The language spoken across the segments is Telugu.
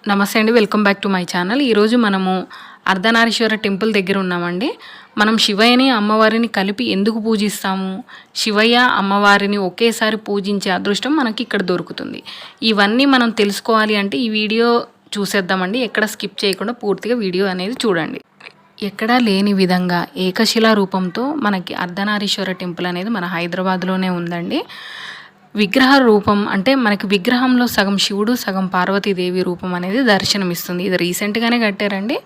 నమస్తే అండి, welcome back to my channel. ఈరోజు మనము అర్ధనారీశ్వర టెంపుల్ దగ్గర ఉన్నామండి. మనం శివయ్యని అమ్మవారిని కలిపి ఎందుకు పూజిస్తాము, శివయ్య అమ్మవారిని ఒకేసారి పూజించే అదృష్టం మనకి ఇక్కడ దొరుకుతుంది. ఇవన్నీ మనం తెలుసుకోవాలి అంటే ఈ వీడియో చూసేద్దామండి. ఎక్కడ స్కిప్ చేయకుండా పూర్తిగా వీడియో అనేది చూడండి. ఎక్కడా లేని విధంగా ఏకశిలా రూపంతో మనకి అర్ధనారీశ్వర టెంపుల్ అనేది మన హైదరాబాద్లోనే ఉందండి. విగ్రహ రూపం అంటే మనకి విగ్రహంలో సగం శివుడు సగం పార్వతీదేవి రూపం అనేది దర్శనమిస్తుంది. ఇది రీసెంట్గానే కట్టారండి.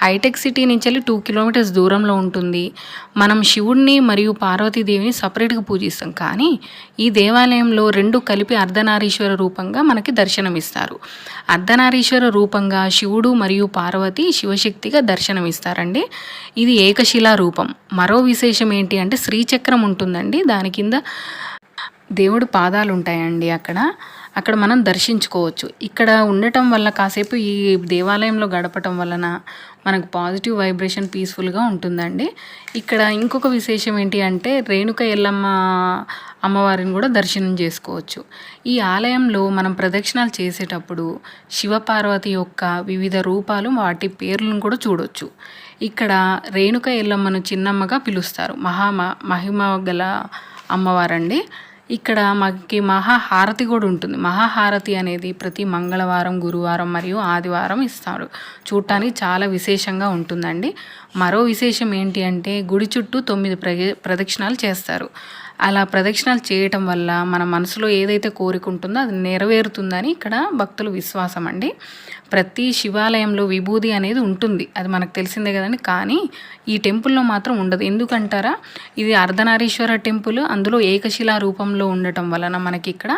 హైటెక్ సిటీ నుంచి వెళ్ళి 2 కిలోమీటర్స్ దూరంలో ఉంటుంది. మనం శివుడిని మరియు పార్వతీదేవిని సపరేట్గా పూజిస్తాం, కానీ ఈ దేవాలయంలో 2 కలిపి అర్ధనారీశ్వర రూపంగా మనకి దర్శనమిస్తారు. అర్ధనారీశ్వర రూపంగా శివుడు మరియు పార్వతి శివశక్తిగా దర్శనమిస్తారండి. ఇది ఏకశిలా రూపం. మరో విశేషం ఏంటి అంటే శ్రీచక్రం ఉంటుందండి. దాని కింద దేవుడు పాదాలు ఉంటాయండి. అక్కడ మనం దర్శించుకోవచ్చు. ఇక్కడ ఉండటం వల్ల కాసేపు ఈ దేవాలయంలో గడపటం వలన మనకు పాజిటివ్ వైబ్రేషన్ పీస్ఫుల్గా ఉంటుందండి. ఇక్కడ ఇంకొక విశేషం ఏంటి అంటే రేణుక ఎల్లమ్మ అమ్మవారిని కూడా దర్శనం చేసుకోవచ్చు. ఈ ఆలయంలో మనం ప్రదక్షిణాలు చేసేటప్పుడు శివపార్వతి యొక్క వివిధ రూపాలు, వాటి పేర్లను కూడా చూడొచ్చు. ఇక్కడ రేణుక ఎల్లమ్మను చిన్నమ్మగా పిలుస్తారు. మహిమ గల అమ్మవారండి. ఇక్కడ మనకి మహాహారతి కూడా ఉంటుంది. మహాహారతి అనేది ప్రతి మంగళవారం, గురువారం మరియు ఆదివారం ఇస్తారు. చూడటానికి చాలా విశేషంగా ఉంటుందండి. మరో విశేషం ఏంటి అంటే గుడి చుట్టూ 9 ప్రదక్షిణాలు చేస్తారు. అలా ప్రదక్షిణాలు చేయటం వల్ల మన మనసులో ఏదైతే కోరిక ఉంటుందో అది నెరవేరుతుందని ఇక్కడ భక్తుల విశ్వాసం అండి. ప్రతి శివాలయంలో విభూది అనేది ఉంటుంది, అది మనకు తెలిసిందే కదండి. కానీ ఈ టెంపుల్లో మాత్రం ఉండదు. ఎందుకంటారా, ఇది అర్ధనారీశ్వర టెంపుల్, అందులో ఏకశిలా రూపంలో ఉండటం వలన మనకి ఇక్కడ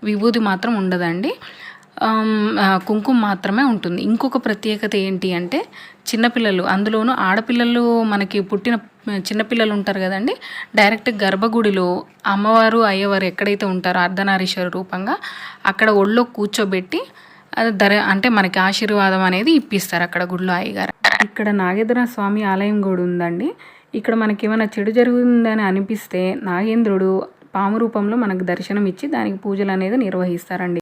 విభూది మాత్రం ఉండదండి. కుంకుమ మాత్రమే ఉంటుంది. ఇంకొక ప్రత్యేకత ఏంటి అంటే చిన్నపిల్లలు, అందులోనూ ఆడపిల్లలు, మనకి పుట్టిన చిన్నపిల్లలు ఉంటారు కదండి, డైరెక్ట్ గర్భగుడిలో అమ్మవారు అయ్యవారు ఎక్కడైతే ఉంటారో అర్ధనారీశ్వర రూపంగా అక్కడ ఒళ్ళో కూర్చోబెట్టి అంటే మనకి ఆశీర్వాదం అనేది ఇప్పిస్తారు అక్కడ గుడిలో అయ్యగారు. ఇక్కడ నాగేంద్ర స్వామి ఆలయం కూడా ఉందండి. ఇక్కడ మనకి ఏమైనా చెడు జరుగుతుందని అనిపిస్తే నాగేంద్రుడు పాము రూపంలో మనకు దర్శనం ఇచ్చి దానికి పూజలు అనేది నిర్వహిస్తారండి.